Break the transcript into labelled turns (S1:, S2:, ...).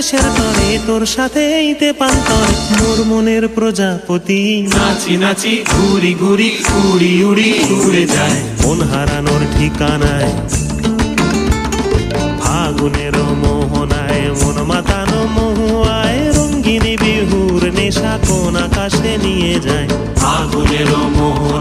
S1: দেশের তরে তোর সাথে এইতে পান্তর মোর মনের প্রজাপতি
S2: নাচি নাচি ঘুরি ঘুরি উড়ি উড়ি উড়ে যায়
S1: মন হারানোর ঠিকানায় ফাগুনের মোহনায় মন মাতানো মহুয়ায় রঙ্গিনী বিহুর নেশা কোন আকাশে নিয়ে যায়
S2: ফাগুনের মোহন